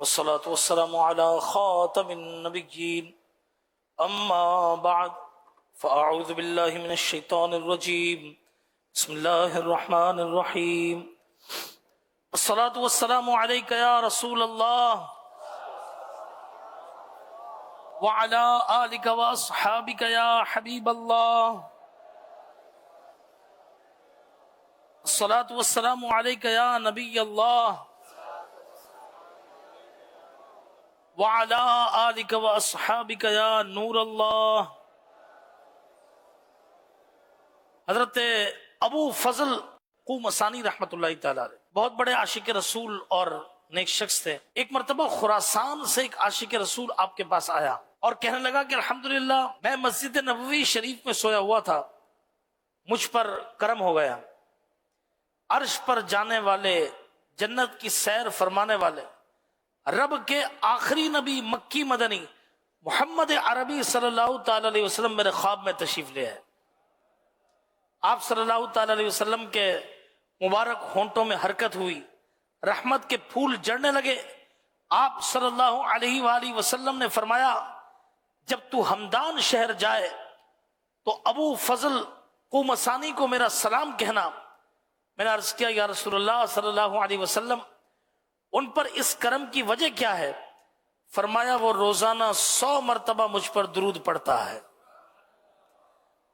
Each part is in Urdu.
والصلاة والسلام على خاتم النبيين أما بعد فأعوذ بالله من الشيطان الرجيم بسم الله الرحمن الرحيم الصلاة والسلام عليك يا رسول الله وعلى آلك وأصحابك يا حبيب الله الصلاة والسلام عليك يا نبي الله وعلى آلك وأصحابك يا نور اللہ۔ حضرت ابو فضل قومسانی رحمۃ اللہ تعالی علیہ بہت بڑے عاشق رسول اور نیک شخص تھے۔ ایک مرتبہ خراسان سے ایک عاشق رسول آپ کے پاس آیا اور کہنے لگا کہ الحمدللہ میں مسجد نبوی شریف میں سویا ہوا تھا، مجھ پر کرم ہو گیا، عرش پر جانے والے، جنت کی سیر فرمانے والے، رب کے آخری نبی مکی مدنی محمد عربی صلی اللہ تعالی علیہ وسلم میرے خواب میں تشریف لے آئے۔ آپ صلی اللہ تعالی علیہ وسلم کے مبارک ہونٹوں میں حرکت ہوئی، رحمت کے پھول جڑنے لگے۔ آپ صلی اللہ علیہ وآلہ وسلم نے فرمایا جب تو ہمدان شہر جائے تو ابو فضل قومسانی کو میرا سلام کہنا۔ میں نے عرض کیا یا رسول اللہ صلی اللہ علیہ وسلم ان پر اس کرم کی وجہ کیا ہے؟ فرمایا وہ روزانہ 100 مرتبہ مجھ پر درود پڑھتا ہے۔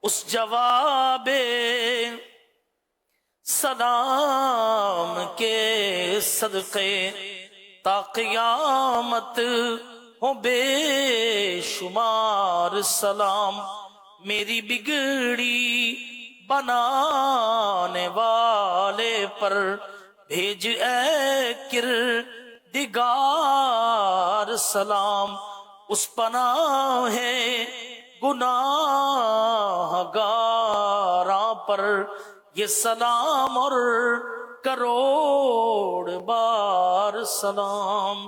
اس جواب سلام کے صدقے تا قیامت ہو بے شمار سلام، میری بگڑی بنانے والے پر بھیج اے کردگار سلام، اس پناہ گناہ گاراں پر یہ سلام اور کروڑ بار سلام۔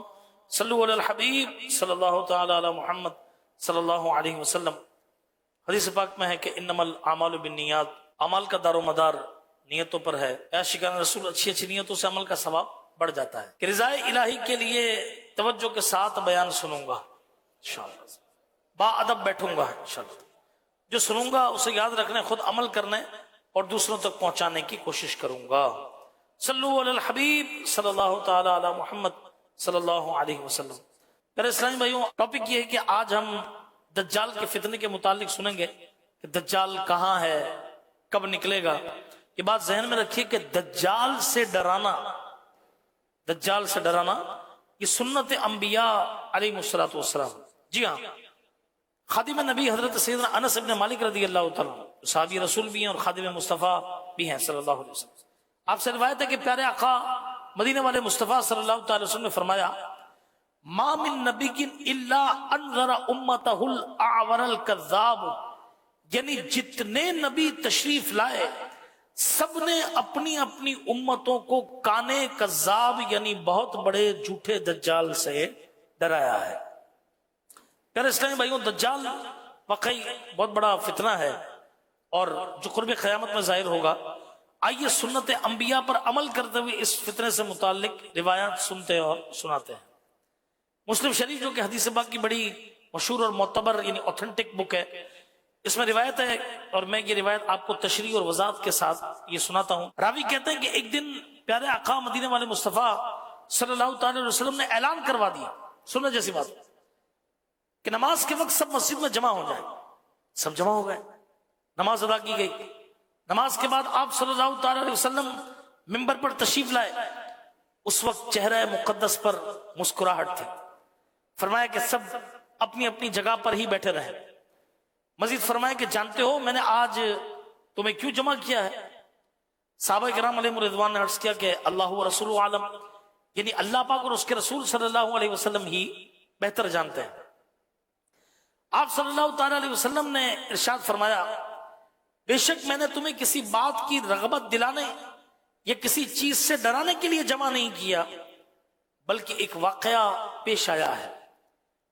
صلو علی الحبیب صلی اللہ تعالی علی محمد صلی اللہ علیہ وسلم۔ حدیث پاک میں ہے کہ انما الاعمال بالنیات، عمل کا دار و مدار نیتوں پر ہے۔ عاشقان رسول اچھی اچھی نیتوں سے عمل کا ثواب بڑھ جاتا ہے۔ کہ رضائے الہی کے لیے توجہ کے ساتھ بیان سنوں گا انشاءاللہ، با ادب بیٹھوں گا انشاءاللہ، جو سنوں گا اسے یاد رکھنے، خود عمل کرنے اور دوسروں تک پہنچانے کی کوشش کروں گا۔ صلو علی الحبیب صلی اللہ تعالی علی محمد صلی اللہ علیہ وسلم۔ میرے اسلامی بھائیوں، ٹاپک یہ ہے کہ آج ہم دجال کے فتنے کے متعلق سنیں گے کہ دجال کہاں ہے، کب نکلے گا۔ یہ بات ذہن میں رکھیے کہ دجال سے ڈرانا یہ سنت انبیاء علیہ السلام۔ جی ہاں، خادم نبی حضرت سیدنا انس بن مالک رضی اللہ تعالیٰ صحابی رسول بھی ہیں اور خادم مصطفیٰ بھی ہیں صلی اللہ علیہ وسلم۔ آپ سے روایت ہے کہ پیارے آقا مدینے والے مصطفیٰ صلی اللہ تعالی وسلم نے فرمایا ما من نبی الا انذر امتہ الاعور الکذاب، یعنی جتنے نبی تشریف لائے سب نے اپنی اپنی امتوں کو کانے کذاب یعنی بہت بڑے جھوٹے دجال سے ڈرایا ہے۔ پیارے اسلامی بھائیوں، دجال واقعی بہت بڑا فتنہ ہے اور جو قرب قیامت میں ظاہر ہوگا۔ آئیے سنت انبیاء پر عمل کرتے ہوئے اس فتنے سے متعلق روایات سنتے اور سناتے ہیں۔ مسلم شریف جو کہ حدیث پاک کی بڑی مشہور اور معتبر یعنی اوتھینٹک بک ہے، اس میں روایت ہے اور میں یہ روایت آپ کو تشریح اور وضاحت کے ساتھ یہ سناتا ہوں۔ راوی کہتے ہیں کہ ایک دن پیارے آقا مدینے والے مصطفیٰ صلی اللہ تعالی علیہ وسلم نے اعلان کروا دیا، سننے جیسی بات، کہ نماز کے وقت سب مسجد میں جمع ہو جائیں۔ سب جمع ہو گئے، نماز ادا کی گئی۔ نماز کے بعد آپ صلی اللہ تعالی علیہ وسلم ممبر پر تشریف لائے۔ اس وقت چہرہ مقدس پر مسکراہٹ تھی۔ فرمایا کہ سب اپنی اپنی جگہ پر ہی بیٹھے رہے۔ مزید فرمایا کہ جانتے ہو میں نے آج تمہیں کیوں جمع کیا ہے؟ صحابہ کرام علیہ رضوان نے عرض کیا کہ اللہ و رسول عالم، یعنی اللہ پاک اور اس کے رسول صلی اللہ علیہ وسلم ہی بہتر جانتے ہیں۔ آپ صلی اللہ تعالی علیہ وسلم نے ارشاد فرمایا بے شک میں نے تمہیں کسی بات کی رغبت دلانے یا کسی چیز سے ڈرانے کے لیے جمع نہیں کیا، بلکہ ایک واقعہ پیش آیا ہے،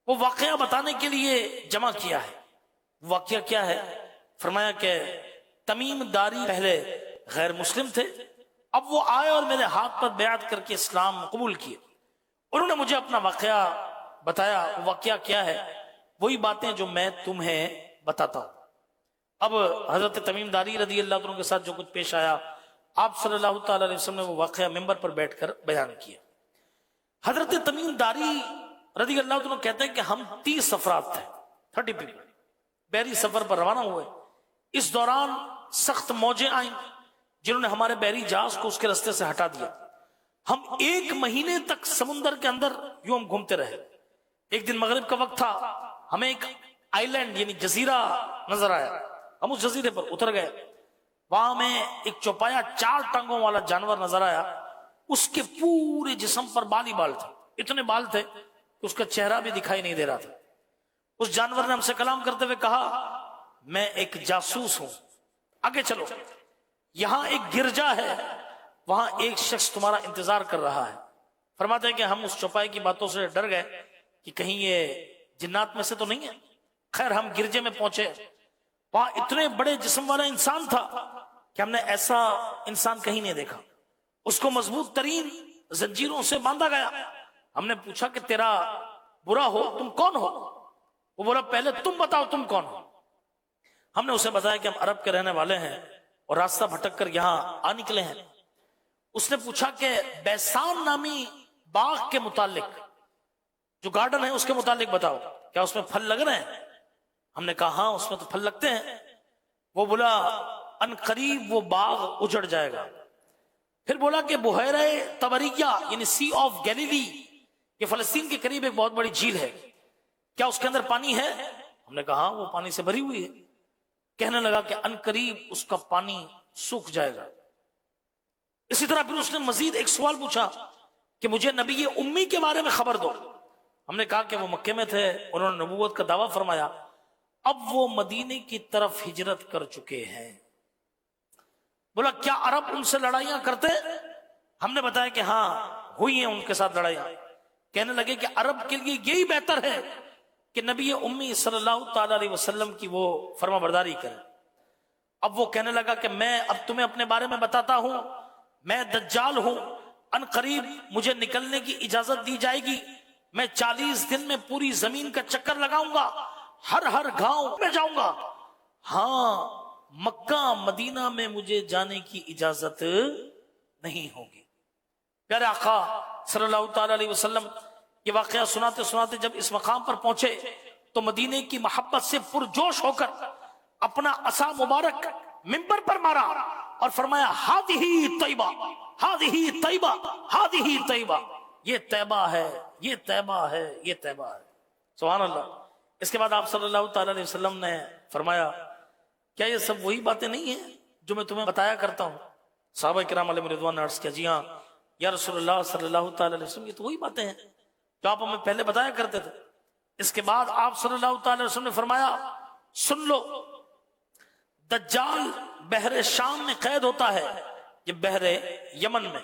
وہ واقعہ بتانے کے لیے جمع کیا ہے۔ واقعہ کیا ہے؟ فرمایا کہ تمیم داری پہلے غیر مسلم تھے، اب وہ آئے اور میرے ہاتھ پر بیعت کر کے اسلام قبول کیے۔ انہوں نے مجھے اپنا واقعہ بتایا. واقعہ کیا ہے؟ وہی باتیں جو میں تمہیں بتاتا ہوں. اب حضرت تمیم داری رضی اللہ عنہ کے ساتھ جو کچھ پیش آیا آپ صلی اللہ تعالی علیہ وسلم نے وہ واقعہ ممبر پر بیٹھ کر بیان کیا. حضرت تمیم داری رضی اللہ عنہ کہتے ہیں کہ ہم 30 افراد تھے، 30 پیپل، بحری سفر پر روانہ ہوئے. اس دوران سخت موجیں آئیں جنہوں نے ہمارے بحری جہاز کو اس کے راستے سے ہٹا دیا. ہم 1 مہینے تک سمندر کے اندر یوں ہم گھومتے رہے. ایک دن مغرب کا وقت تھا، ہمیں ایک آئی لینڈ یعنی جزیرہ نظر آیا. ہم اس جزیرے پر اتر گئے. وہاں میں ایک چوپایا 4 ٹانگوں والا جانور نظر آیا. اس کے پورے جسم پر بال ہی بال تھے، اتنے بال تھے کہ اس کا چہرہ بھی دکھائی نہیں دے رہا تھا. اس جانور نے ہم سے کلام کرتے ہوئے کہا میں ایک جاسوس ہوں، آگے چلو، یہاں ایک گرجا ہے، وہاں ایک شخص تمہارا انتظار کر رہا ہے. فرماتے ہیں کہ ہم اس چوپائے کی باتوں سے ڈر گئے کہ کہیں یہ جنات میں سے تو نہیں ہے. خیر ہم گرجے میں پہنچے. وہاں اتنے بڑے جسم والا انسان تھا کہ ہم نے ایسا انسان کہیں نہیں دیکھا. اس کو مضبوط ترین زنجیروں سے باندھا گیا. ہم نے پوچھا کہ تیرا برا ہو تم کون ہو؟ وہ بولا پہلے تم بتاؤ تم کون ہو. ہم نے اسے بتایا کہ ہم عرب کے رہنے والے ہیں اور راستہ بھٹک کر یہاں آ نکلے ہیں. اس نے پوچھا کہ بیسان نامی باغ کے متعلق، جو گارڈن ہے اس کے متعلق بتاؤ، کیا اس میں پھل لگ رہے ہیں؟ ہم نے کہا ہاں اس میں تو پھل لگتے ہیں. وہ بولا ان قریب وہ باغ اجڑ جائے گا. پھر بولا کہ بحیرہ طبریہ یعنی سی آف گیلیلی، یہ فلسطین کے قریب ایک بہت بڑی جھیل ہے، کیا اس کے اندر پانی ہے؟ ہم نے کہا ہاں وہ پانی سے بھری ہوئی ہے. کہنے لگا کہ ان قریب اس کا پانی سوکھ جائے گا. اسی طرح پھر اس نے مزید ایک سوال پوچھا کہ مجھے نبی امی کے بارے میں خبر دو. ہم نے کہا کہ وہ مکے میں تھے، انہوں نے نبوت کا دعویٰ فرمایا، اب وہ مدینے کی طرف ہجرت کر چکے ہیں. بولا کیا عرب ان سے لڑائیاں کرتے؟ ہم نے بتایا کہ ہاں ہوئی ہیں ان کے ساتھ لڑائیاں. کہنے لگے کہ عرب کے لیے یہی بہتر ہے کہ نبی امی صلی اللہ تعالی علیہ وسلم کی وہ فرما برداری کرے. اب وہ کہنے لگا کہ میں اب تمہیں اپنے بارے میں بتاتا ہوں، میں دجال ہوں، ان قریب مجھے نکلنے کی اجازت دی جائے گی. میں 40 دن میں پوری زمین کا چکر لگاؤں گا، ہر گاؤں میں جاؤں گا. ہاں مکہ مدینہ میں مجھے جانے کی اجازت نہیں ہوگی. پیارے آقا صلی اللہ تعالی علیہ وسلم یہ واقعہ سناتے سناتے جب اس مقام پر پہنچے تو مدینے کی محبت سے پرجوش ہو کر اپنا عصا مبارک منبر پر مارا اور فرمایا ہادہی طیبہ، ہادہی طیبہ، ہادہی طیبہ، یہ طیبہ ہے، یہ طیبہ ہے، یہ طیبہ ہے. سبحان اللہ. اس کے بعد آپ صلی اللہ تعالی علیہ وسلم نے فرمایا کیا یہ سب وہی باتیں نہیں ہیں جو میں تمہیں بتایا کرتا ہوں؟ صحابہ کرام علیہ رضوان نے عرض کیا جی ہاں یا رسول اللہ صلی اللہ تعالی علیہ وسلم، یہ تو وہی باتیں ہیں جو آپ ہمیں پہلے بتایا کرتے تھے. اس کے بعد آپ صلی اللہ تعالی علیہ وسلم نے فرمایا سن لو، دجال بحر شام میں قید ہوتا ہے، یہ بحر یمن میں،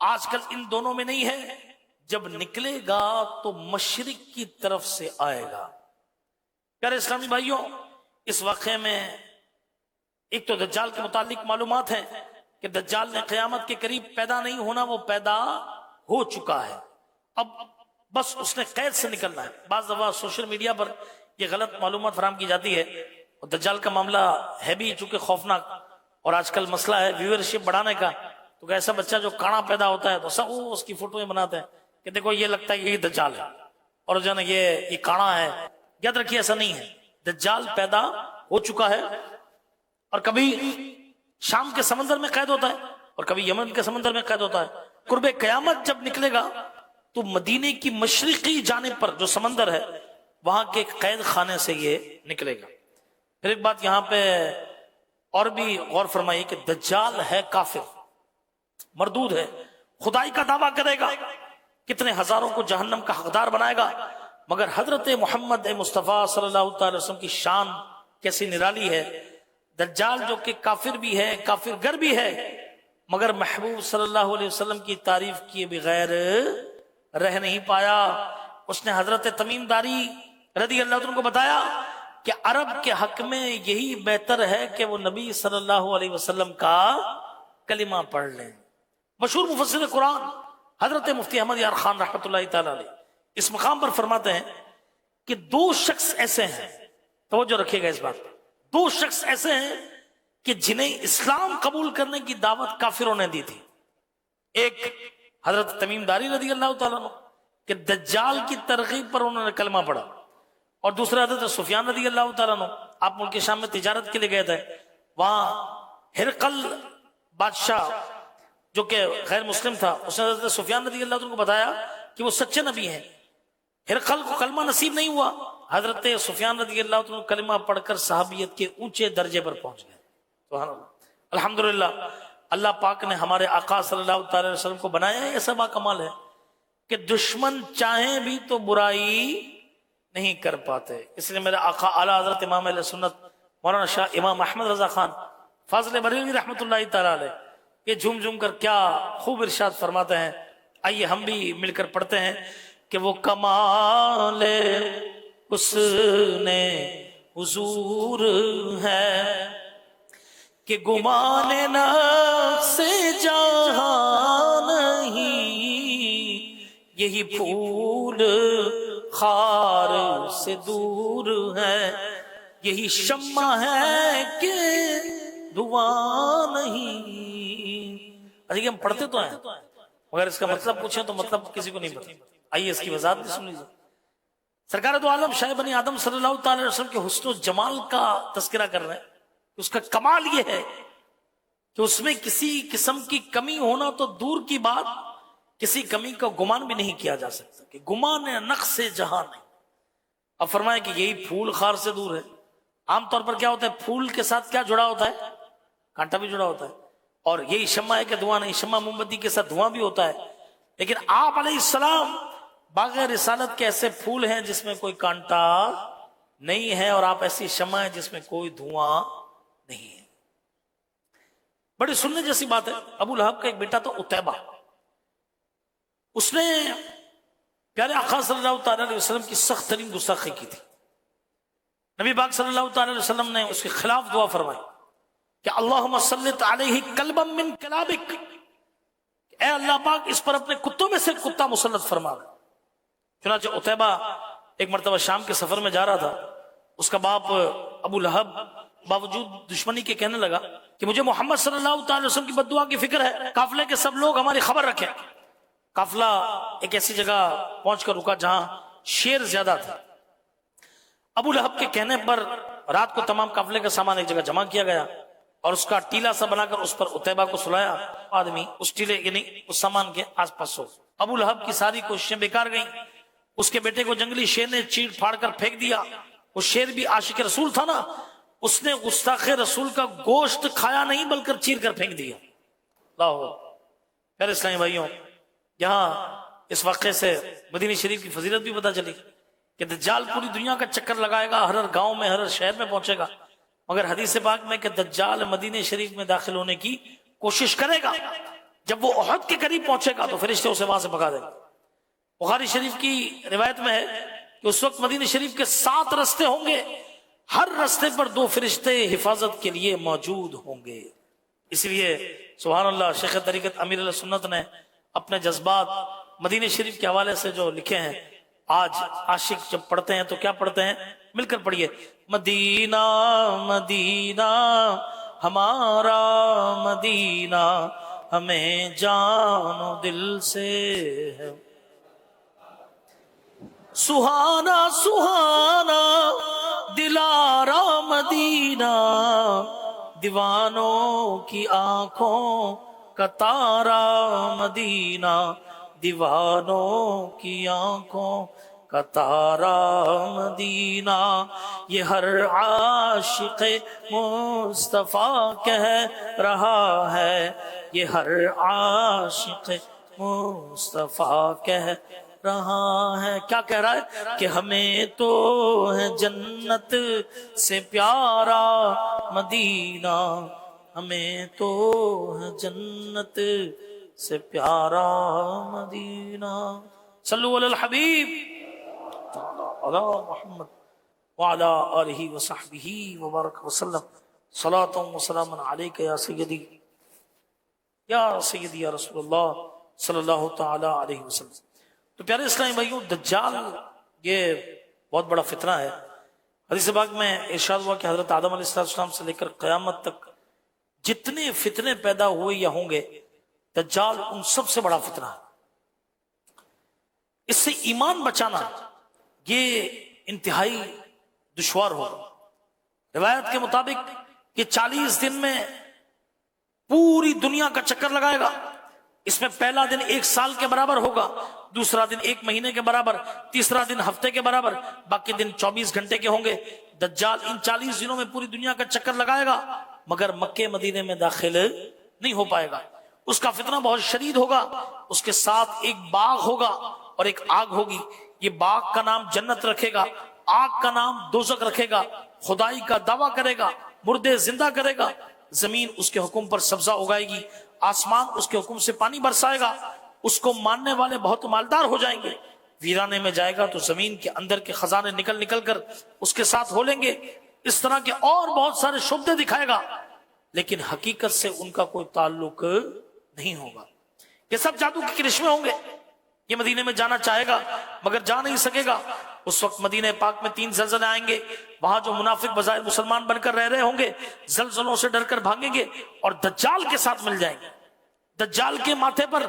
آج کل ان دونوں میں نہیں ہے. جب نکلے گا تو مشرق کی طرف سے آئے گا. پیارے اسلامی بھائیوں، اس واقعے میں ایک تو دجال کے متعلق معلومات ہیں کہ دجال نے قیامت کے قریب پیدا نہیں ہونا، وہ پیدا ہو چکا ہے، اب بس اس نے قید سے نکلنا ہے. بعض دفعہ سوشل میڈیا پر یہ غلط معلومات فراہم کی جاتی ہے اور دجال کا معاملہ ہے بھی چونکہ خوفناک، اور آج کل مسئلہ ہے ویورشپ بڑھانے کا. تو ایسا بچہ جو کانا پیدا ہوتا ہے تو سب اس کی فوٹویں بناتے ہیں کہ دیکھو یہ لگتا ہے یہی دجال ہے، اور جو ہے نا یہ کانا ہے. یاد رکھیے ایسا نہیں ہے، دجال پیدا ہو چکا ہے اور کبھی شام کے سمندر میں قید ہوتا ہے اور کبھی یمن کے سمندر میں قید ہوتا ہے. قرب قیامت جب نکلے گا تو مدینے کی مشرقی جانب پر جو سمندر ہے وہاں کے قید خانے سے یہ نکلے گا. پھر ایک بات یہاں پہ اور بھی غور فرمائیے کہ دجال ہے کافر، مردود ہے، خدائی کا دعویٰ کرے گا، کتنے ہزاروں کو جہنم کا حقدار بنائے گا. مگر حضرت محمد مصطفیٰ صلی اللہ تعالی وسلم کی شان کیسی نرالی ہے. دجال جو کہ کافر بھی ہے، کافر گر بھی ہے، مگر محبوب صلی اللہ علیہ وسلم کی تعریف کیے بغیر رہ نہیں پایا. اس نے حضرت تمیم داری رضی اللہ عنہ کو بتایا کہ عرب کے حق میں یہی بہتر ہے کہ وہ نبی صلی اللہ علیہ وسلم کا کلمہ پڑھ لیں. مشہور مفسر قرآن حضرت مفتی احمد یار خان رحمۃ اللہ تعالی علیہ اس مقام پر فرماتے ہیں کہ دو شخص ایسے ہیں، توجہ رکھیے گا اس بات پر، دو شخص ایسے ہیں کہ جنہیں اسلام قبول کرنے کی دعوت کافروں نے دی تھی. ایک حضرت تمیم داری رضی اللہ تعالیٰ عنہ کہ دجال کی ترغیب پر انہوں نے کلمہ پڑھا، اور دوسرا حضرت سفیان رضی اللہ تعالیٰ عنہ، آپ ملک شام میں تجارت کے لیے گئے تھے، وہاں ہرقل بادشاہ جو کہ غیر مسلم تھا، اس نے حضرت سفیان رضی اللہ عنہ کو بتایا کہ وہ سچے نبی ہیں. ہرقل کو کلمہ نصیب نہیں ہوا، حضرت سفیان رضی اللہ عنہ کلمہ پڑھ کر صحابیت کے اونچے درجے پر پہنچ گئے. سبحان اللہ. الحمدللہ اللہ پاک نے ہمارے آقا صلی اللہ تعالی وسلم کو بنایا ہے. ایسا با کمال ہے کہ دشمن چاہیں بھی تو برائی نہیں کر پاتے. اس لیے میرے آقا اعلیٰ حضرت امام اہل سنت مولانا شاہ امام احمد رضا خان فاضل بریلوی رحمۃ اللہ تعالی علیہ یہ جھوم جھوم کر کیا خوب ارشاد فرماتے ہیں. آئیے ہم بھی مل کر پڑھتے ہیں کہ وہ کمال اس نے حضور ہے کہ گمان نفس جہاں نہیں، یہی پھول خار سے دور ہے، یہی شمع ہے کہ دھواں نہیں. اچھا ہم پڑھتے تو ہیں مگر اس کا مطلب پوچھیں تو مطلب کسی کو نہیں پتا. آئیے اس کی وضاحت بھی سن لیجیے. سرکار دو عالم شاہ بنی آدم صلی اللہ تعالی وسلم کے حسن و جمال کا تذکرہ کر رہے ہیں. اس کا کمال یہ ہے کہ اس میں کسی قسم کی کمی ہونا تو دور کی بات، کسی کمی کا گمان بھی نہیں کیا جا سکتا کہ گمان نقص جہاں نہیں. اب فرمائے کہ یہی پھول خار سے دور ہے. عام طور پر کیا ہوتا ہے، پھول کے ساتھ کیا جڑا ہوتا ہے، کانٹا بھی جڑا ہوتا ہے، اور یہی شمع ہے کہ دھواں نہیں. شمع موم بتی کے ساتھ دھواں بھی ہوتا ہے، لیکن آپ علیہ السلام باغ رسالت کے ایسے پھول ہیں جس میں کوئی کانٹا نہیں ہے، اور آپ ایسی شمع ہیں جس میں کوئی دھواں نہیں ہے. بڑی سننے جیسی بات ہے. ابو لہب کا ایک بیٹا تو عتیبہ، اس نے پیارے آقا صلی اللہ تعالی علیہ وسلم کی سخت ترین گستاخی کی تھی. نبی پاک صلی اللہ تعالی علیہ وسلم نے اس کے خلاف دعا فرمائی کہ اللہم سلط علیہ کلبا من کلابک، اے اللہ پاک اس پر اپنے کتوں میں سے کتا مسلط فرما دے. چنانچہ عتیبہ ایک مرتبہ شام کے سفر میں جا رہا تھا. اس کا باپ ابو لہب باوجود دشمنی کے کہنے لگا کہ مجھے محمد صلی اللہ تعالی وسلم کی بد دعا کی فکر ہے، قافلے کے سب لوگ ہماری خبر رکھیں. قافلہ ایک ایسی جگہ پہنچ کر رکا جہاں شیر زیادہ تھا. ابو لہب کے کہنے پر رات کو تمام قافلے کا سامان ایک جگہ جمع کیا گیا اور اس کا ٹیلا سا بنا کر اس پر عتیبہ کو سلایا. آدمی اس ٹیلے یعنی اس سامان کے آس پاس ہو. ابو لہب کی ساری کوششیں بیکار گئیں. اس کے بیٹے کو جنگلی شیر نے چیڑ پھاڑ کر پھینک دیا. وہ شیر بھی عاشق رسول تھا نا، اس نے گستاخ رسول کا گوشت کھایا نہیں بلکہ چیر کر پھینک دیا. اللہ پھر اسلامی بھائیوں، یہاں اس واقعے سے مدینہ شریف کی فضیلت بھی پتہ چلی کہ دجال پوری دنیا کا چکر لگائے گا، ہر گاؤں میں ہر شہر میں پہنچے گا، مگر حدیث پاک میں کہ دجال مدینہ شریف میں داخل ہونے کی کوشش کرے گا. جب وہ احد کے قریب پہنچے گا تو فرشتے اسے وہاں سے بھگا دیں گے. بخاری شریف کی روایت میں ہے کہ اس وقت مدینہ شریف کے 7 رستے ہوں گے، ہر رستے پر 2 فرشتے حفاظت کے لیے موجود ہوں گے. اس لیے سبحان اللہ شیخ طریقت امیر علیہ سنت نے اپنے جذبات مدینہ شریف کے حوالے سے جو لکھے ہیں، آج عاشق جب پڑھتے ہیں تو کیا پڑھتے ہیں، مل کر پڑھیے. مدینہ مدینہ ہمارا مدینہ ہمیں جان و دل سے ہے، سہانا سہانا دلارا مدینہ دیوانوں کی آنکھوں کا تارا مدینہ، دیوانوں کی آنکھوں کا تارا مدینہ. یہ ہر عاشق مصطفیٰ کہہ رہا ہے، یہ ہر عاشق مصطفیٰ کہہ رہا ہے. کیا کہہ رہا ہے کہ ہمیں تو ہے جنت سے پیارا مدینہ، ہمیں تو ہے جنت سے پیارا مدینہ. صلو علی الحبیب علی محمد وعلی آلہ وصحبہ وبارک وسلم. صلاۃ و سلام علیک یا سیدی یا رسول اللہ صلی اللہ تعالی علیہ وسلم۔ تو پیارے اسلامی بھائیوں، دجال یہ بہت بڑا فتنہ ہے۔ حدیث پاک میں ارشاد ہوا کہ حضرت آدم علیہ السلام سے لے کر قیامت تک جتنے فتنے پیدا ہوئے یا ہوں گے، دجال ان سب سے بڑا فتنہ ہے۔ اس سے ایمان بچانا یہ انتہائی دشوار ہوگا۔ روایت کے مطابق یہ 40 دن میں پوری دنیا کا چکر لگائے گا۔ اس میں پہلا دن 1 سال کے برابر ہوگا، دوسرا دن 1 مہینے کے برابر، تیسرا دن ہفتے کے برابر، باقی دن 24 گھنٹے کے ہوں گے۔ دجال ان 40 دنوں میں پوری دنیا کا چکر لگائے گا، مگر مکے مدینے میں داخل نہیں ہو پائے گا۔ اس کا فتنہ بہت شدید ہوگا۔ اس کے ساتھ ایک باغ ہوگا اور ایک آگ ہوگی۔ یہ باغ کا نام جنت رکھے گا، آگ کا نام دوزخ رکھے گا، خدائی کا دعویٰ کرے گا، مردے زندہ کرے گا، زمین اس کے حکم پر سبزہ اگائے گی، آسمان اس کے حکم سے پانی برسائے گا۔ اس کو ماننے والے بہت مالدار ہو جائیں گے۔ ویرانے میں جائے گا تو زمین کے اندر کے خزانے نکل نکل کر اس کے ساتھ ہو لیں گے۔ اس طرح کے اور بہت سارے شبدے دکھائے گا، لیکن حقیقت سے ان کا کوئی تعلق نہیں ہوگا۔ یہ سب جادو کے کرشمے ہوں گے۔ یہ مدینے میں جانا چاہے گا مگر جا نہیں سکے گا۔ اس وقت مدینہ پاک میں 3 زلزلے آئیں گے۔ وہاں جو منافق بظاہر مسلمان بن کر رہ رہے ہوں گے، زلزلوں سے ڈر کر بھاگیں گے اور دجال کے ساتھ مل جائیں گے۔ دجال کے ماتھے پر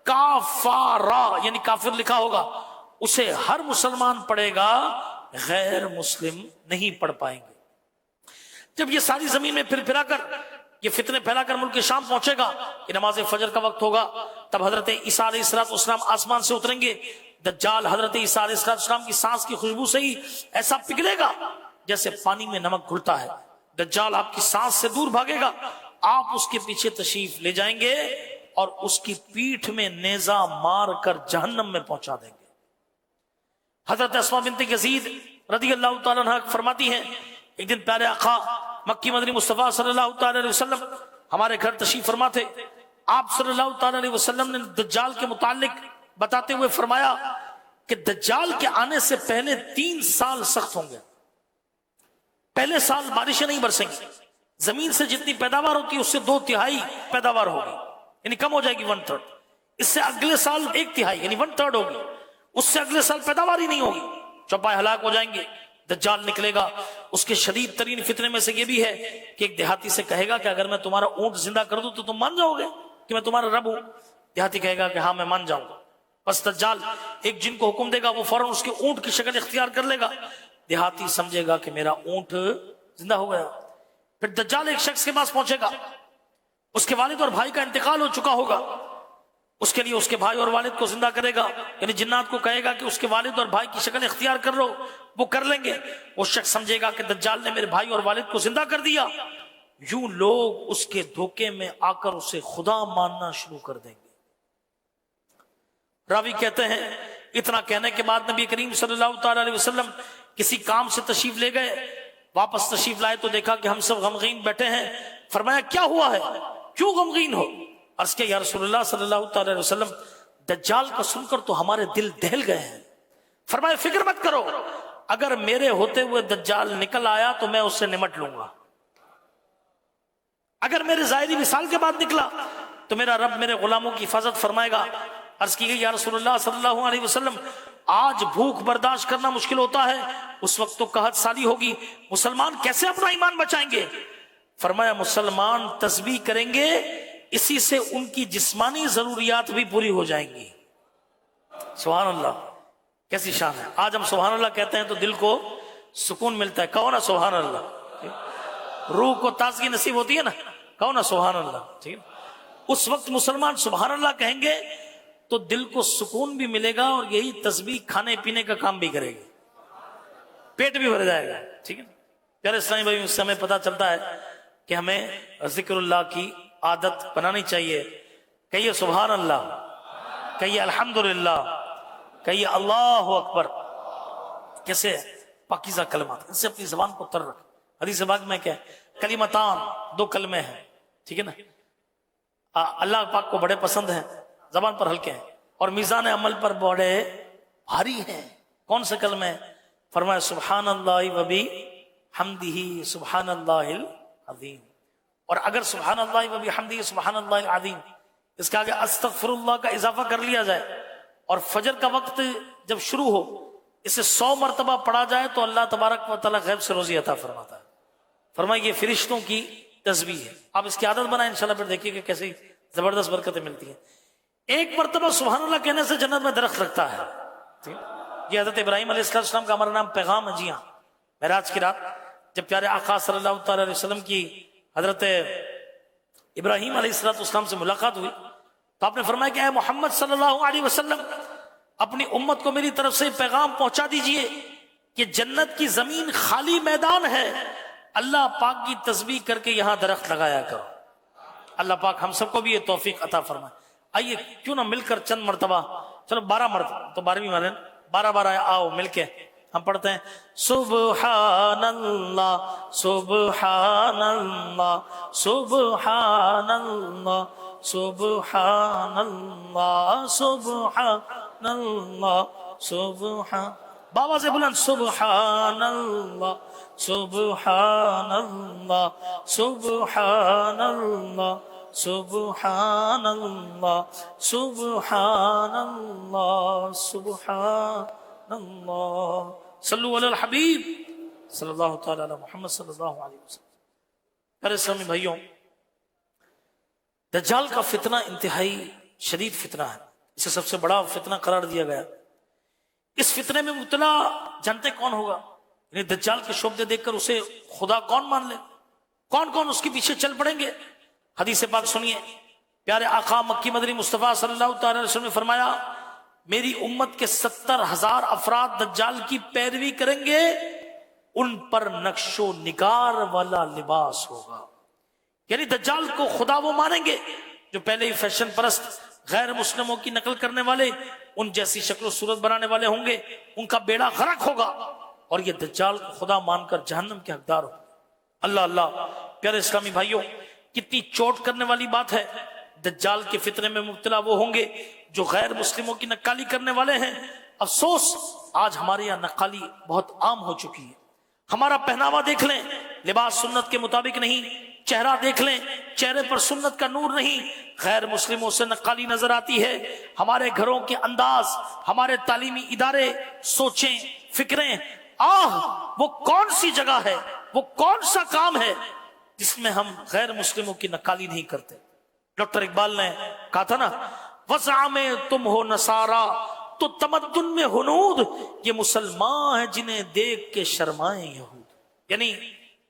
کافارا یعنی کافر لکھا ہوگا، اسے ہر مسلمان پڑھے گا، غیر مسلم نہیں پڑھ پائیں گے۔ جب یہ ساری زمین میں پھر پھرا کر یہ فتنے پھیلا کر ملک شام پہنچے گا، کہ نماز فجر کا وقت ہوگا، تب حضرت عیسیٰ علیہ السلام آسمان سے اتریں گے۔ دجال حضرت عیسیٰ علیہ السلام کی سانس کی خوشبو سے ہی ایسا پگھلے گا جیسے پانی میں نمک گھلتا ہے۔ دجال آپ کی سانس سے دور بھاگے گا، آپ اس کے پیچھے تشریف لے جائیں گے اور اس کی پیٹھ میں نیزہ مار کر جہنم میں پہنچا دیں گے۔ حضرت اسماء بنت یزید رضی اللہ تعالیٰ عنہ فرماتی ہیں، ایک دن پیارے آقا مکی مدنی مصطفیٰ صلی اللہ تعالیٰ علیہ وسلم ہمارے گھر تشریف فرما تھے۔ آپ صلی اللہ تعالیٰ علیہ وسلم نے دجال کے متعلق بتاتے ہوئے فرمایا کہ دجال کے آنے سے پہلے 3 سال سخت ہوں گے۔ پہلے سال بارشیں نہیں برسیں گی، زمین سے جتنی پیداوار ہوتی ہے اس سے 2/3 پیداوار ہوگی، یعنی کم ہو جائے گی 1/3۔ اس سے اگلے سال 1/3 یعنی 1/3 ہوگی، اس سے اگلے سال پیداوار ہی نہیں ہوگی، چوپائے ہلاک ہو جائیں گے۔ دجال نکلے گا، اس کے شدید ترین فتنے میں سے یہ بھی ہے کہ ایک دیہاتی سے کہے گا کہ اگر میں تمہارا اونٹ زندہ کر دوں تو تم مان جاؤ گے کہ میں تمہارا رب ہوں؟ دیہاتی کہے گا کہ ہاں میں مان جاؤں گا۔ بس دجال ایک جن کو حکم دے گا، وہ فوراً اس کے اونٹ کی شکل اختیار کر لے گا۔ دیہاتی سمجھے گا کہ میرا اونٹ زندہ ہو گیا۔ پھر دجال ایک شخص کے پاس پہنچے گا، اس کے والد اور بھائی کا انتقال ہو چکا ہوگا، اس کے لیے اس کے بھائی اور والد کو زندہ کرے گا، یعنی جنات کو کہے گا کہ اس کے والد اور بھائی کی شکل اختیار کر لو، وہ کر لیں گے۔ وہ شخص سمجھے گا کہ دجال نے میرے بھائی اور والد کو زندہ کر دیا، یوں لوگ اس کے دھوکے میں آ کر اسے خدا ماننا شروع کر دیں گے۔ راوی کہتے ہیں اتنا کہنے کے بعد نبی کریم صلی اللہ تعالی علیہ وسلم کسی کام سے تشریف لے گئے، واپس تشریف لائے تو دیکھا کہ ہم سب غمگین بیٹھے ہیں۔ فرمایا کیا ہوا ہے، کیوں غمگین ہو؟ عرض کیا یا رسول اللہ صلی اللہ تعالی علیہ وسلم، دجال کا سن کر تو ہمارے دل دہل گئے ہیں۔ فرمایا فکر مت کرو، اگر میرے ہوتے ہوئے دجال نکل آیا تو میں اس سے نمٹ لوں گا، اگر میرے ظاہری وصال کے بعد نکلا تو میرا رب میرے غلاموں کی حفاظت فرمائے گا۔ عرض کی گئی یا رسول اللہ صلی اللہ علیہ وسلم، آج بھوک برداشت کرنا مشکل ہوتا ہے، اس وقت تو قحط سالی ہوگی، مسلمان کیسے اپنا ایمان بچائیں گے؟ فرمایا مسلمان تسبیح کریں گے، اسی سے ان کی جسمانی ضروریات بھی پوری ہو جائیں گی۔ سبحان اللہ، کیسی شان ہے۔ آج ہم سبحان اللہ کہتے ہیں تو دل کو سکون ملتا ہے، کہو نا سبحان اللہ، روح کو تازگی نصیب ہوتی ہے نا، کہو نا سبحان اللہ، ٹھیک ہے۔ اس وقت مسلمان سبحان اللہ کہیں گے تو دل کو سکون بھی ملے گا اور یہی تسبیح کھانے پینے کا کام بھی کرے گی، پیٹ بھی بھر جائے گا، ٹھیک ہے۔ پیارے اسلامی بھائی، اس سے ہمیں پتہ چلتا ہے کہ ہمیں ذکر اللہ کی عادت بنانی چاہیے۔ کہیے سبحان اللہ، کہیے الحمدللہ، کہیے اللہ اکبر۔ کیسے پاکیزہ کلمات، ان سے اپنی زبان کو تر رکھ۔ حدیث پاک میں کیا ہے، کلمتان، 2 کلمے ہیں، ٹھیک ہے نا، اللہ پاک کو بڑے پسند ہیں، زبان پر ہلکے ہیں اور میزان عمل پر بڑے بھاری ہیں۔ کون سے کلمے؟ فرمایا سبحان اللہ و بحمدہ سبحان اللہ العظیم۔ اور اگر سبحان اللہ و بحمدہ سبحان اللہ العظیم اس کے آگے استغفر اللہ کا اضافہ کر لیا جائے اور فجر کا وقت جب شروع ہو اسے 100 مرتبہ پڑھا جائے تو اللہ تبارک و تعالیٰ غیب سے روزی عطا فرماتا ہے. فرمائے یہ فرشتوں کی تسبیح ہے. آپ اس کی عادت بنائیں انشاءاللہ، پھر دیکھیے کہ کیسی زبردست برکتیں ملتی ہیں. ایک مرتبہ سبحان اللہ کہنے سے جنت میں درخت لگتا ہے. یہ حضرت ابراہیم علیہ السلام کا ہمارا نام پیغام ہے. جی ہاں، معراج کی رات جب پیارے آقا صلی اللہ تعالی علیہ وسلم کی حضرت ابراہیم علیہ السلام سے ملاقات ہوئی تو آپ نے فرمایا کہ اے محمد صلی اللہ علیہ وسلم، اپنی امت کو میری طرف سے پیغام پہنچا دیجئے کہ جنت کی زمین خالی میدان ہے، اللہ پاک کی تسبیح کر کے یہاں درخت لگایا کرو. اللہ پاک ہم سب کو بھی یہ توفیق عطا فرمائے. آئیے کیوں نہ مل کر چند مرتبہ، چلو 12 مرتبہ تو 12ویں والے 12 آؤ مل کے ہم پڑھتے ہیں سبحان اللہ سبحان اللہ سبحان اللہ سبحان اللہ سبحان اللہ سبحان، بابا سے بلند سبحان اللہ سبحان اللہ سبحان اللہ سبحان اللہ سبحان اللہ سبحان اللہ. صلو علی الحبیب صلی اللہ تعالی علی محمد صلی اللہ علیہ وسلم. میرے اسلامی بھائیوں، دجال کا فتنہ انتہائی شدید فتنہ ہے. اسے سب سے بڑا فتنہ قرار دیا گیا. اس فتنے میں مبتلا جانتے کون ہوگا؟ یعنی دجال کے شعبے دیکھ کر اسے خدا کون مان لے؟ کون کون اس کے پیچھے چل پڑیں گے؟ حدیث پاک سنیے. پیارے آقا مکی مدنی مصطفیٰ صلی اللہ تعالی علیہ وسلم نے فرمایا میری امت کے 70,000 افراد دجال کی پیروی کریں گے، ان پر نقش و نگار والا لباس ہوگا. یعنی دجال کو خدا وہ مانیں گے جو پہلے ہی فیشن پرست غیر مسلموں کی نقل کرنے والے، ان جیسی شکل و صورت بنانے والے ہوں گے، ان کا بیڑا غرق ہوگا اور یہ دجال کو خدا مان کر جہنم کے حقدار ہوں. اللہ اللہ. پیارے اسلامی بھائیوں، کتنی چوٹ کرنے والی بات ہے. دجال کے فتنے میں مبتلا وہ ہوں گے جو غیر مسلموں کی نقالی کرنے والے ہیں. افسوس آج ہمارے یہاں نقالی بہت عام ہو چکی ہے. ہمارا پہناوا دیکھ لیں، لباس سنت کے مطابق نہیں. چہرہ دیکھ لیں، چہرے پر سنت کا نور نہیں، غیر مسلموں سے نقالی نظر آتی ہے. ہمارے گھروں کے انداز، ہمارے تعلیمی ادارے، سوچیں فکریں، وہ کون سی جگہ ہے، وہ کون سا کام ہے جس میں ہم غیر مسلموں کی نقالی نہیں کرتے. ڈاکٹر اقبال نے کہا تھا نا، وضع میں تم ہو نصارا تو تمدن میں ہنود، یہ مسلمان ہیں جنہیں دیکھ کے شرمائیں یہود. یعنی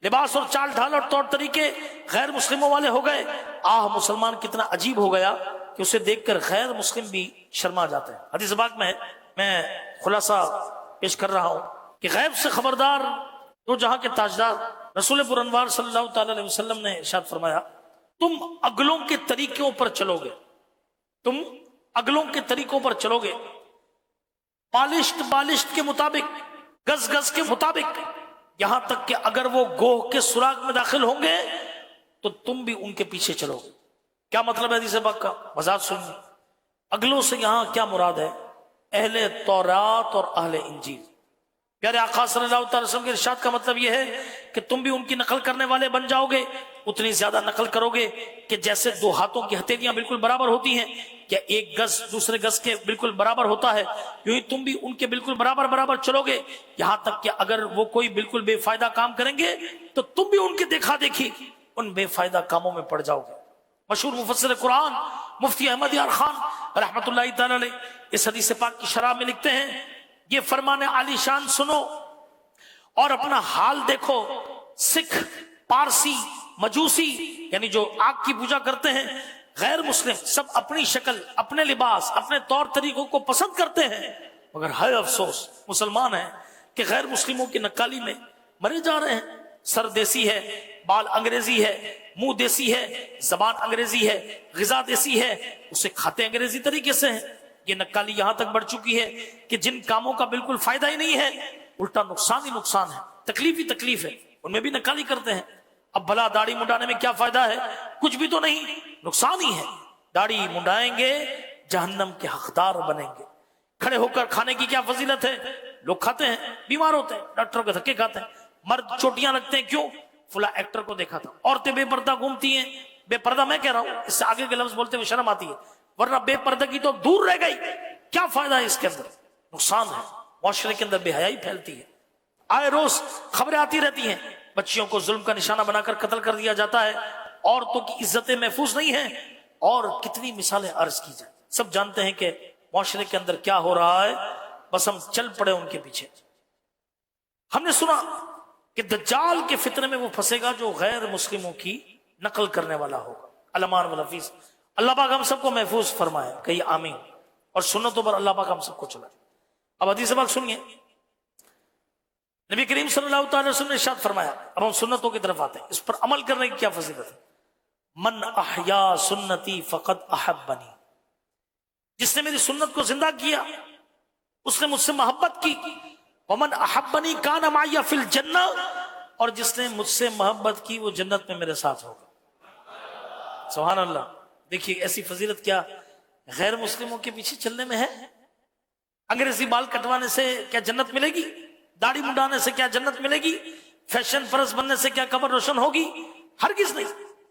لباس اور چال ڈھال اور طور طریقے غیر مسلموں والے ہو گئے. مسلمان کتنا عجیب ہو گیا کہ اسے دیکھ کر غیر مسلم بھی شرما جاتے ہیں. حدیث پاک میں میں خلاصہ پیش کر رہا ہوں کہ غیب سے خبردار دو جہاں کے تاجدار رسول پر انوار صلی اللہ تعالی علیہ وسلم نے ارشاد فرمایا تم اگلوں کے طریقوں پر چلو گے، تم اگلوں کے طریقوں پر چلو گے، بالشت کے مطابق، گز گز کے مطابق، یہاں تک کہ اگر وہ گوہ کے سراغ میں داخل ہوں گے تو تم بھی ان کے پیچھے چلو گے. کیا مطلب ہے حدیث پاک کا؟ وضاحت سنیے. اگلوں سے یہاں کیا مراد ہے؟ اہل تورات اور اہل انجیل. پیارے آقا صلی اللہ تعالی وسلم کے ارشاد کا مطلب یہ ہے کہ تم بھی ان کی نقل کرنے والے بن جاؤ گے. اتنی زیادہ نقل کرو گے کہ جیسے دو ہاتھوں کی ہتھیلیاں بالکل برابر ہوتی ہیں، کیا ایک گز دوسرے گز کے بالکل برابر ہوتا ہے، یوں ہی تم بھی ان کے بالکل برابر چلو گے. یہاں تک کہ اگر وہ کوئی بالکل بے فائدہ کام کریں گے تو تم بھی ان کے دیکھا دیکھی ان بے فائدہ کاموں میں پڑ جاؤ گے. مشہور مفسر قرآن مفتی احمد یار خان رحمت اللہ تعالی علیہ اس حدیث پاک کی شرح میں لکھتے ہیں، یہ فرمان عالی شان سنو اور اپنا حال دیکھو. سکھ، پارسی، مجوسی یعنی جو آگ کی پوجا کرتے ہیں، غیر مسلم سب اپنی شکل، اپنے لباس، اپنے طور طریقوں کو پسند کرتے ہیں، مگر ہے افسوس مسلمان ہیں کہ غیر مسلموں کی نقالی میں مرے جا رہے ہیں. سر دیسی ہے، بال انگریزی ہے، منہ دیسی ہے، زبان انگریزی ہے، غذا دیسی ہے، اسے کھاتے انگریزی طریقے سے ہیں. یہ نقالی یہاں تک بڑھ چکی ہے کہ جن کاموں کا بالکل فائدہ ہی نہیں ہے، الٹا نقصان ہی نقصان ہے، تکلیف ہی تکلیف ہے، ان میں بھی نقالی کرتے ہیں. اب بھلا داڑھی منڈانے میں کیا فائدہ ہے؟ کچھ بھی تو نہیں، نقصان ہی ہے. داڑھی منڈائیں گے جہنم کے حقدار بنیں گے. کھڑے ہو کر کھانے کی کیا فضیلت ہے؟ لوگ کھاتے ہیں، بیمار ہوتے ہیں، ڈاکٹروں کے دھکے کھاتے ہیں. مرد چوٹیاں لگتے ہیں، کیوں؟ فلاں ایکٹر کو دیکھا تھا. عورتیں بے پردہ گھومتی ہیں، بے پردہ میں کہہ رہا ہوں، اس سے آگے کے لفظ بولتے ہوئے شرم آتی ہے، ورنہ بے پردگی تو دور رہ گئی، کیا فائدہ ہے اس کے اندر؟ نقصان ہے، معاشرے کے اندر بے حیائی پھیلتی ہے، آئے روز خبریں آتی رہتی ہیں، بچیوں کو ظلم کا نشانہ بنا کر قتل کر دیا جاتا ہے، عورتوں کی عزتیں محفوظ نہیں ہیں، اور کتنی مثالیں عرض کی جائیں۔ سب جانتے ہیں کہ معاشرے کے اندر کیا ہو رہا ہے، بس ہم چل پڑے ان کے پیچھے۔ ہم نے سنا کہ دجال کے فتنے میں وہ پھنسے گا جو غیر مسلموں کی نقل کرنے والا ہوگا، الامان والحفیظ۔ اللہ پاک ہم سب کو محفوظ فرمائے، کہیے آمین، اور سنتوں پر اللہ پاک ہم سب کو چلائے۔ اب حدیث پاک سنیے، نبی کریم صلی اللہ تعالی وسلم نے ارشاد فرمایا، اب ہم سنتوں کی طرف آتے ہیں، اس پر عمل کرنے کی کیا فضیلت ہے۔ من احیا سنتی فقد احبنی، جس نے میری سنت کو زندہ کیا اس نے مجھ سے محبت کی، ومن احبنی کان معی فی الجنہ، اور جس نے مجھ سے محبت کی وہ جنت میں میرے ساتھ ہوگا۔ سبحان اللہ، دیکھیے ایسی فضیلت کیا غیر مسلموں کے پیچھے چلنے میں ہے؟ انگریزی بال کٹوانے سے کیا جنت ملے گی؟ داڑھی منڈانے سے کیا جنت ملے گی؟ فیشن پرست بننے سے کیا قبر روشن ہوگی؟ ہرگز نہیں،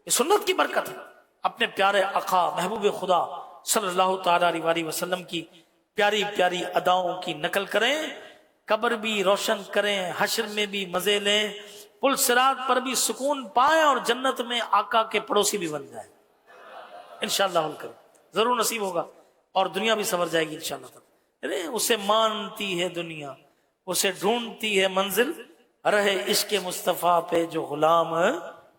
یہ سنت کی برکت ہے۔ اپنے پیارے آقا محبوب خدا صلی اللہ تعالی علیہ وسلم کی پیاری پیاری اداؤں کی نقل کریں، قبر بھی روشن کریں، حشر میں بھی مزے لیں، پل صراط پر بھی سکون پائیں، اور جنت میں آقا کے پڑوسی بھی بن جائیں انشاءاللہ الکریم۔ ضرور نصیب ہوگا، اور دنیا بھی سنور جائے گی انشاءاللہ۔ اسے مانتی ہے دنیا، اسے ڈھونڈتی ہے منزل، رہے عشق مصطفیٰ پہ جو غلام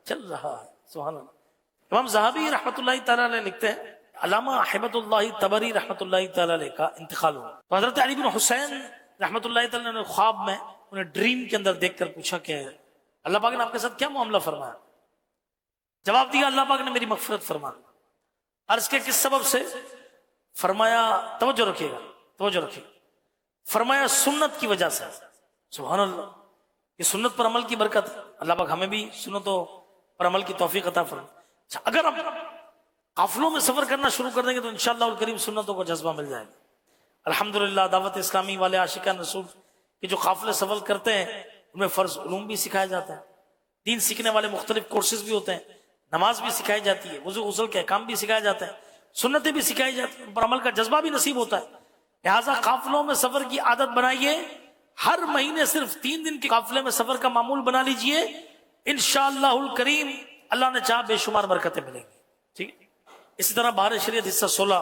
چل رہا ہے۔ سبحان اللہ۔ امام زہبی رحمۃ اللہ تعالی علیہ لکھتے ہیں، علامہ ہیبت اللہ تبری رحمۃ اللہ تعالی علیہ کا انتقال ہوا تو حضرت علی بن حسین رحمۃ اللہ تعالی نے خواب میں انہیں ڈریم کے اندر دیکھ کر پوچھا کہ اللہ پاک نے آپ کے ساتھ کیا معاملہ فرمایا؟ جواب دیا، اللہ پاک نے میری مغفرت فرما۔ عرض کے کس سبب سے؟ فرمایا، توجہ رکھیے گا، توجہ رکھیے گا، فرمایا سنت کی وجہ سے۔ سبحان اللہ، یہ سنت پر عمل کی برکت ہے۔ اللہ پاک ہمیں بھی سنتوں پر عمل کی توفیق عطا فرمائے۔ اگر ہم قافلوں میں سفر کرنا شروع کر دیں گے تو انشاءاللہ الکریم سنتوں کو جذبہ مل جائے گا۔ الحمدللہ دعوت اسلامی والے عاشقان رسول کے جو قافلے سفر کرتے ہیں ان میں فرض علوم بھی سکھایا جاتا ہے، دین سیکھنے والے مختلف کورسز بھی ہوتے ہیں، نماز بھی سکھائی جاتی ہے، وضو غسل کے احکام بھی سکھائے جاتے ہیں، سنتیں بھی سکھائی جاتی ہیں، ان پر عمل کا جذبہ بھی نصیب ہوتا ہے۔ لہٰذا قافلوں میں سفر کی عادت بنائیے، ہر مہینے صرف 3 دن کے قافلے میں سفر کا معمول بنا لیجئے، انشاءاللہ الکریم اللہ نے چاہا بے شمار برکتیں ملیں گی۔ ٹھیک ہے، اسی طرح بہار شریعت حصہ 16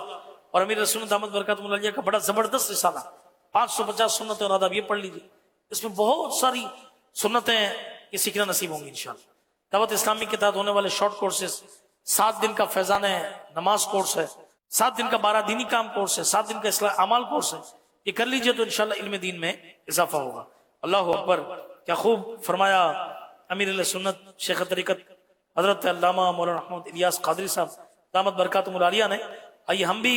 اور امیر رسول دامت برکاتہ العالیہ کا بڑا زبردست رسالہ 550 سنتیں اور آداب، یہ پڑھ لیجیے، اس میں بہت ساری سنتیں یہ سیکھنا نصیب ہوں گی انشاءاللہ۔ دعوت اسلامی کے تحت ہونے والے شارٹ کورسز، 7 دن کا فیضان نماز کورس ہے، 7 دن کا 12 دینی کام کورس ہے، 7 دن کا اصلاح اعمال کورس ہے، یہ کر لیجئے تو انشاءاللہ علم دین میں اضافہ ہوگا۔ اللہ اکبر، کیا خوب فرمایا امیر علیہ سنت شیخ طریقت حضرت علامہ مولانا محمد الیاس قادری صاحب دامت برکاتہ العالیہ نے۔ آئیے ہم بھی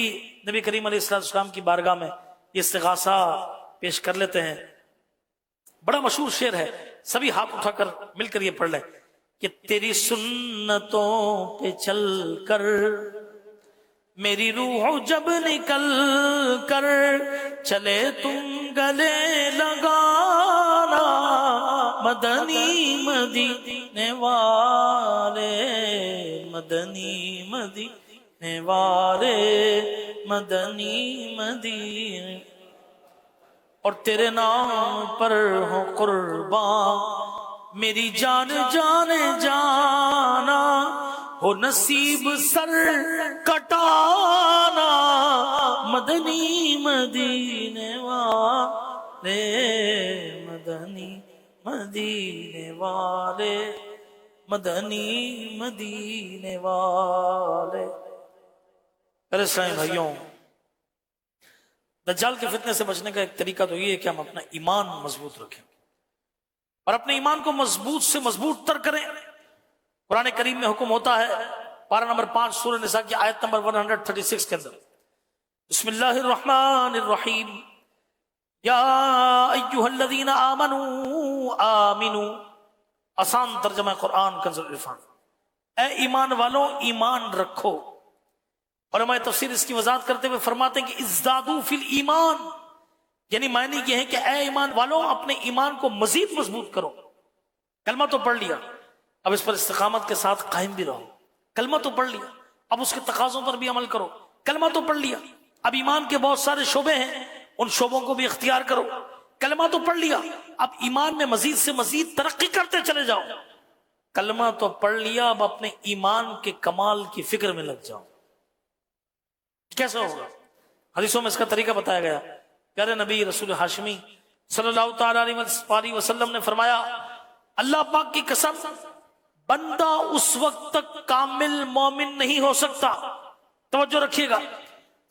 نبی کریم علیہ السلام کی بارگاہ میں یہ استغاثہ پیش کر لیتے ہیں۔ بڑا مشہور شعر ہے، سبھی ہاتھ اٹھا کر مل کر یہ پڑھ لیں کہ تیری سنتوں پہ چل کر میری روح جب نکل کر چلے تم گلے لگانا، مدنی مدینے والے، مدنی مدینے والے، مدنی مدینے، اور تیرے نام پر ہو قربان میری جان جان جانا، ہو نصیب سر کٹانا، مدنی مدینے والے، مدنی مدینے والے، مدنی مدینے والے۔ میرے اسلامی بھائیوں، دجال کے فتنے سے بچنے کا ایک طریقہ تو یہ ہے کہ ہم اپنا ایمان مضبوط رکھیں اور اپنے ایمان کو مضبوط سے مضبوط تر کریں۔ قرآن کریم میں حکم ہوتا ہے، پارہ نمبر 5 سورہ نساء کی آیت نمبر 136 کے اندر، بسم اللہ الرحمن الرحیم، یا ایہا الذین آمنوا آمنوا، آسان ترجمہ قرآن کنز العرفان، اے ایمان والوں ایمان رکھو۔ علماء تفسیر اس کی وضاحت کرتے ہوئے فرماتے ہیں کہ ازدادوا فی الایمان، یعنی معنی یہ ہے کہ اے ایمان والوں اپنے ایمان کو مزید مضبوط کرو۔ کلمہ تو پڑھ لیا، اب اس پر استقامت کے ساتھ قائم بھی رہو، کلمہ تو پڑھ لیا، اب اس کے تقاضوں پر بھی عمل کرو. کلمہ تو پڑھ لیا، اب ایمان کے بہت سارے شعبے ہیں، ان شعبوں کو بھی اختیار کرو. کلمہ تو پڑھ لیا، اب ایمان میں مزید سے مزید ترقی کرتے چلے جاؤ. کلمہ تو پڑھ لیا، اب اپنے ایمان کے کمال کی فکر میں لگ جاؤ. کیسا ہوگا؟ حدیثوں میں اس کا طریقہ بتایا گیا. پیارے نبی رسول ہاشمی صلی اللہ تعالی علیہ وسلم نے فرمایا، اللہ پاک کی قسم، بندہ اس وقت تک کامل مومن نہیں ہو سکتا. توجہ رکھیے گا،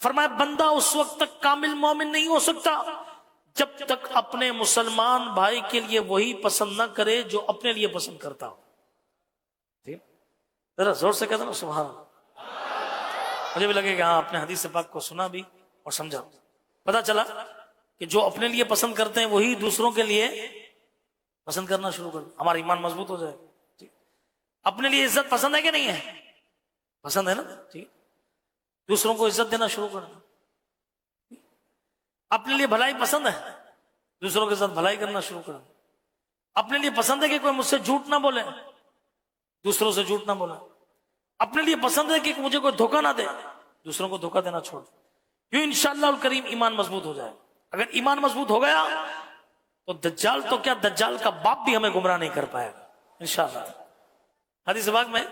فرمایا بندہ اس وقت تک کامل مومن نہیں ہو سکتا جب تک اپنے مسلمان بھائی کے لیے وہی پسند نہ کرے جو اپنے لیے پسند کرتا ہو. ذرا زور سے کہتا نا سبحان اللہ. مجھے بھی لگے کہ ہاں اپنے حدیث پاک کو سنا بھی اور سمجھا. پتا چلا کہ جو اپنے لیے پسند کرتے ہیں وہی دوسروں کے لیے پسند کرنا شروع کر. ہمارا ایمان مضبوط ہو جائے. اپنے لیے عزت پسند ہے کہ نہیں ہے؟ پسند ہے نا. ٹھیک، دوسروں کو عزت دینا شروع کرنا. اپنے لیے بھلائی پسند ہے، دوسروں کے ساتھ بھلائی کرنا شروع کرنا. اپنے لیے پسند ہے کہ کوئی مجھ سے جھوٹ نہ بولے، دوسروں سے جھوٹ نہ بولے. اپنے لیے پسند ہے کہ مجھے کوئی دھوکہ نہ دے، دوسروں کو دھوکہ دینا چھوڑ. یوں انشاءاللہ الکریم ایمان مضبوط ہو جائے. اگر ایمان مضبوط ہو گیا تو دجال تو کیا، دجال کا باپ بھی ہمیں گمراہ نہیں کر پائے گا انشاءاللہ. حدیث پاک میں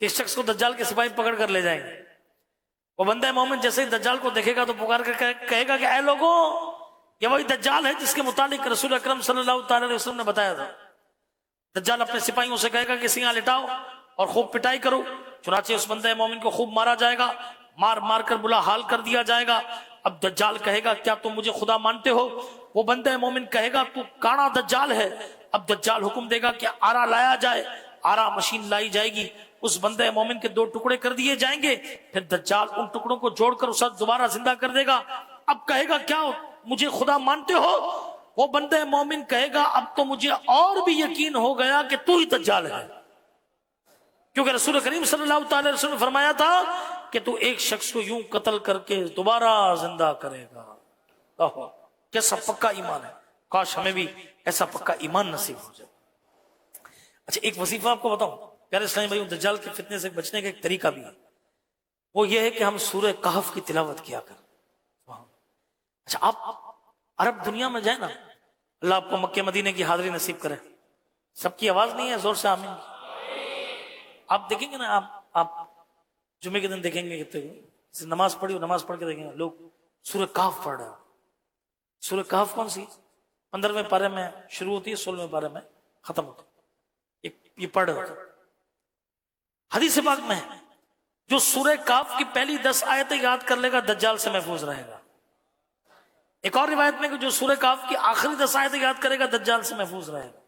اس شخص کو دجال کے سپاہی پکڑ کر لے جائیں گے. وہ بندہ مومن جیسے ہی دجال کو دیکھے گا تو پکار کر کہے گا کہ اے لوگوں، یہ وہی دجال ہے جس کے متعلق رسول اکرم صلی اللہ تعالی علیہ وسلم نے بتایا تھا. دجال اپنے سپاہیوں سے کہے گا کہ سیاں لٹاؤ اور خوب پٹائی کرو. چنانچہ اس بندہ مومن کو خوب مارا جائے گا، مار مار کر بلا حال کر دیا جائے گا. اب دجال کہے گا کیا تم مجھے خدا مانتے ہو؟ وہ بندہ مومن کہے گا تو کانا دجال ہے. اب دجال حکم دے گا کہ آرا لایا جائے. آرا مشین لائی جائے گی، اس بندہ مومن کے 2 ٹکڑے کر دیے جائیں گے. پھر دجال ان ٹکڑوں کو جوڑ کر اسے دوبارہ زندہ کر دے گا. اب کہے گا کیا مجھے خدا مانتے ہو؟ وہ بندہ مومن کہے گا اب تو مجھے اور بھی یقین ہو گیا کہ تو ہی دجال ہے، کیونکہ رسول کریم صلی اللہ تعالی علیہ وسلم نے فرمایا تھا کہ تو ایک شخص کو یوں قتل کر کے دوبارہ زندہ کرے گا. کیسا پکا ایمان ہے. کاش ہمیں بھی ایسا پکا ایمان نصیب ہو جائے. اچھا، ایک وظیفہ آپ کو بتاؤں پیارے اسلامی بھائیوں. دجال کے فتنے سے بچنے کا ایک طریقہ بھی ہے، وہ یہ ہے کہ ہم سورہ کہف کی تلاوت کیا کریں. اچھا، آپ عرب دنیا میں جائیں نا، اللہ آپ کو مکہ مدینے کی حاضری نصیب کرے. سب کی آواز نہیں ہے، زور سے آمین. آپ دیکھیں گے نا، آپ جمعے کے دن دیکھیں گے کہ نماز پڑھی اور نماز پڑھ کے دیکھیں گے لوگ سورہ کہف پڑھ رہے ہیں. سورہ کہف کون سی؟ 15ویں پارے میں شروع ہوتی ہے، 16ویں پارے میں ختم ہوتی ہے. یہ پڑھ رہے. حدیث پاک میں جو سورہ کہف کی پہلی 10 آیتیں یاد کر لے گا دجال سے محفوظ رہے گا. ایک اور روایت میں کہ جو سورہ کہف کی آخری 10 آیتیں یاد کرے گا دجال سے محفوظ رہے گا.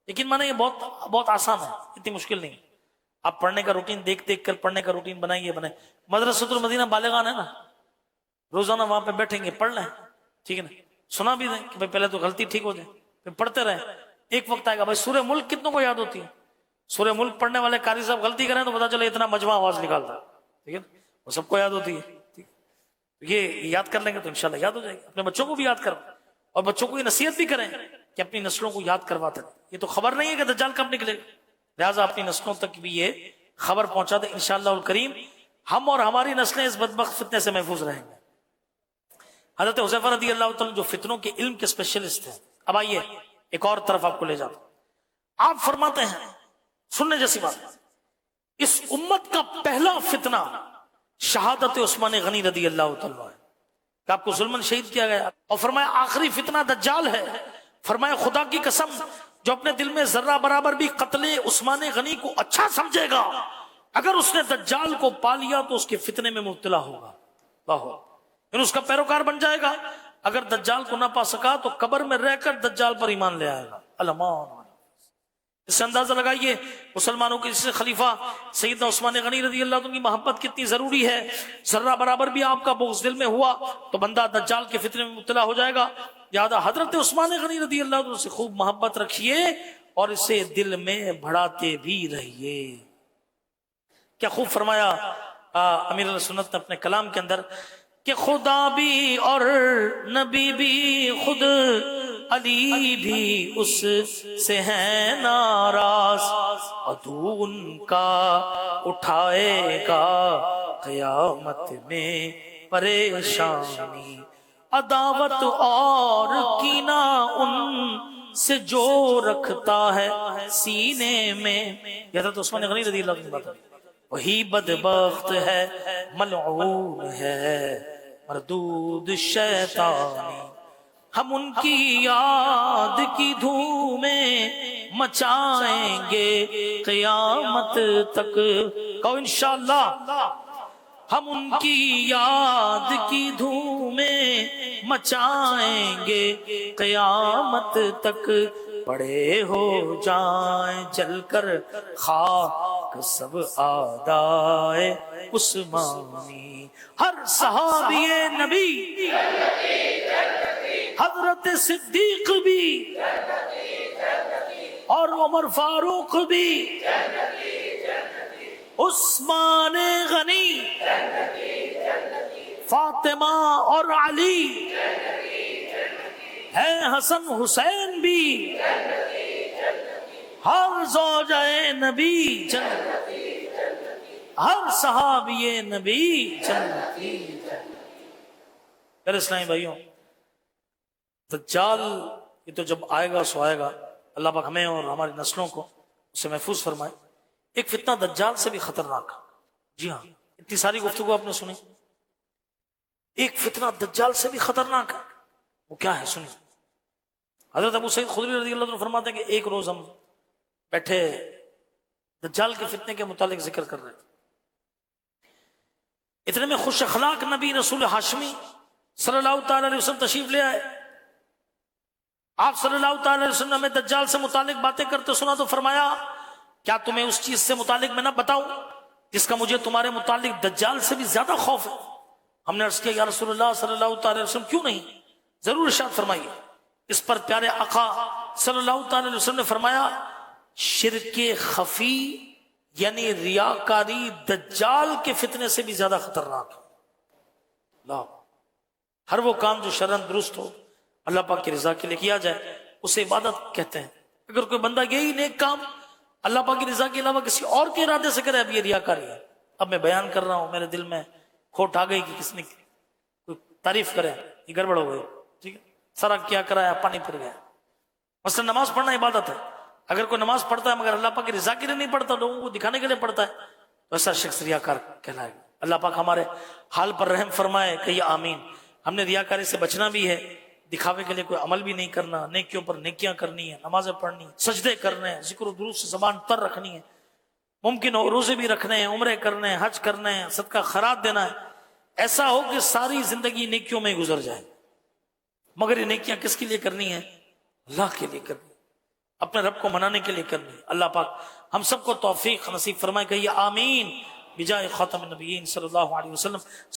لیکن مانے یہ بہت آسان ہے، اتنی مشکل نہیں. آپ پڑھنے کا روٹین دیکھ کے پڑھنے کا روٹین بنائیے. مدرسۃ المدینہ بالغان ہے نا، روزانہ وہاں پہ بیٹھیں گے، پڑھ لیں، ٹھیک ہے نا. سنا بھی دیں کہ پہلے تو غلطی ٹھیک ہو جائے، پھر پڑھتے رہیں. ایک وقت آئے گا. بھائی سورہ ملک کتنوں کو یاد ہوتی ہے؟ سورہ ملک پڑھنے والے قاری صاحب غلطی کریں تو پتا چلے اتنا مجمع آواز نکالتا ہے، ٹھیک ہے. وہ سب کو یاد ہوتی ہے. یہ یاد کر لیں گے تو انشاءاللہ یاد ہو جائے گی. اپنے بچوں کو بھی یاد کریں اور بچوں کو یہ نصیحت بھی کریں کہ اپنی نسلوں کو یاد کرواتے رہیں. یہ تو خبر نہیں ہے کہ دجال کب نکلے گا، لہٰذا اپنی نسلوں تک بھی یہ خبر پہنچا دیں. انشاءاللہ الکریم ہم اور ہماری نسلیں اس بدبخت فتنے سے محفوظ رہیں گے. حضرت حذیفہ رضی اللہ تعالیٰ جو فتنوں کے علم کے اسپیشلسٹ ہیں. اب آئیے ایک اور طرف آپ کو لے جاتا ہوں. آپ فرماتے ہیں، سننے جیسی بات، اس امت کا پہلا فتنہ شہادت عثمان غنی رضی اللہ تعالیٰ ہے کہ آپ کو ظلمن شہید کیا گیا. اور فرمایا آخری فتنہ دجال ہے. فرمایا خدا کی قسم جو اپنے دل میں ذرہ برابر بھی قتل عثمان غنی کو اچھا سمجھے گا، اگر اس نے دجال کو پا لیا تو اس کے فتنے میں مبتلا ہوگا، یعنی اس کا پیروکار بن جائے گا. اگر دجال کو نہ پا سکا تو قبر میں رہ کر دجال پر ایمان لے آئے گا. علمان. اس سے اندازہ لگائیے مسلمانوں کے جس خلیفہ سیدنا عثمان غنی رضی اللہ عنہ کی محبت کتنی ضروری ہے. ذرہ برابر بھی آپ کا بغض دل میں ہوا تو بندہ دجال کے فتنے میں مبتلا ہو جائے گا. لہٰذا حضرت عثمان غنی رضی اللہ عنہ سے خوب محبت رکھیے اور اسے دل میں بڑھاتے بھی رہیے. کیا خوب فرمایا امیر علیہ سنت نے اپنے کلام کے اندر کہ خدا بھی اور نبی بھی خود علی بھی اس سے ہے ناراض، عدو ان کا اٹھائے گا قیامت میں پریشانی، عداوت اور کینہ ان سے جو رکھتا ہے سینے میں، یہ حضرت عثمان غنی رضی اللہ عنہ بات ہے، وہی بدبخت ہے ملعون ہے مردود شیطانی، ہم ان کی یاد کی دھومیں مچائیں گے قیامت تک، کہو انشاءاللہ، ہم ان کی یاد کی دھومیں مچائیں گے قیامت تک، پڑے ہو جائیں جل کر خاک سب آدائے عثمانی، ہر صحابی نبی حضرت صدیق بھی اور عمر فاروق بھی، عثمان غنی، فاطمہ اور علی ہے، حسن حسین بھی، ہر زوجہ نبی جنتی، ہر صحابی نبی جنتی۔ میرے اسلامی بھائیوں، دجال یہ تو جب آئے گا سو آئے گا، اللہ پاک ہمیں اور ہماری نسلوں کو اسے محفوظ فرمائے۔ ایک فتنہ دجال سے بھی خطرناک، جی ہاں، اتنی ساری گفتگو آپ نے سنی، ایک فتنہ دجال سے بھی خطرناک ہے، وہ کیا ہے سنیں۔ حضرت ابو سعید خدری رضی اللہ عنہ فرماتے ہیں کہ ایک روز ہم بیٹھے دجال کے فتنے کے متعلق ذکر کر رہے تھے، اتنے میں خوش اخلاق نبی رسول ہاشمی صلی اللہ تعالی علیہ وسلم تشریف لے آئے۔ آپ صلی اللہ تعالی علیہ وسلم نے دجال سے متعلق باتیں کرتے سنا تو فرمایا، کیا تمہیں اس چیز سے متعلق میں نہ بتاؤں جس کا مجھے تمہارے متعلق دجال سے بھی زیادہ خوف ہے؟ ہم نے عرض کیا یا رسول اللہ صلی اللہ تعالی علیہ وسلم کیوں نہیں، ضرور ارشاد فرمائیے۔ اس پر پیارے آقا صلی اللہ تعالی علیہ وسلم نے فرمایا، شرک خفی یعنی ریاکاری دجال کے فتنے سے بھی زیادہ خطرناک ہے۔ اللہ، ہر وہ کام جو شرعاً درست ہو اللہ پاک کی رضا کے لیے کیا جائے اسے عبادت کہتے ہیں۔ اگر کوئی بندہ یہی نیک کام اللہ پاک کی رضا کے علاوہ کسی اور کے ارادے سے کرے، اب یہ ریاکاری ہے۔ اب میں بیان کر رہا ہوں، میرے دل میں کھوٹ آ گئی کہ کس نے کوئی تعریف کرے، یہ گڑبڑ ہو گئی، ٹھیک ہے، سارا کیا کرایا پانی پھر گیا۔ مثلا نماز پڑھنا عبادت ہے، اگر کوئی نماز پڑھتا ہے مگر اللہ پاک کی رضا کے لیے نہیں پڑھتا، لوگوں کو دکھانے کے لیے پڑھتا ہے، تو ایسا شخص ریاکار کہلائے گا۔ اللہ پاک ہمارے حال پر رحم فرمائے، کہیے آمین۔ ہم نے ریاکاری سے بچنا بھی ہے، دکھاوے کے لیے کوئی عمل بھی نہیں کرنا، نیکیوں پر نیکیاں کرنی ہے، نمازیں پڑھنی، سجدے کرنے ہیں، ذکر و درود سے زبان تر رکھنی ہے، ممکن ہو روزے بھی رکھنے ہیں، عمرے کرنے ہیں، حج کرنے ہیں، صدقہ خیرات دینا ہے، ایسا ہو کہ ساری زندگی نیکیوں میں گزر جائے۔ مگر یہ نیکیاں کس کے لیے کرنی ہے؟ اللہ کے لیے کرنی، اپنے رب کو منانے کے لیے کرنی ہے۔ اللہ پاک ہم سب کو توفیق نصیب فرمائے، کہیے آمین بجائے خاتم النبیین صلی اللہ علیہ وسلم۔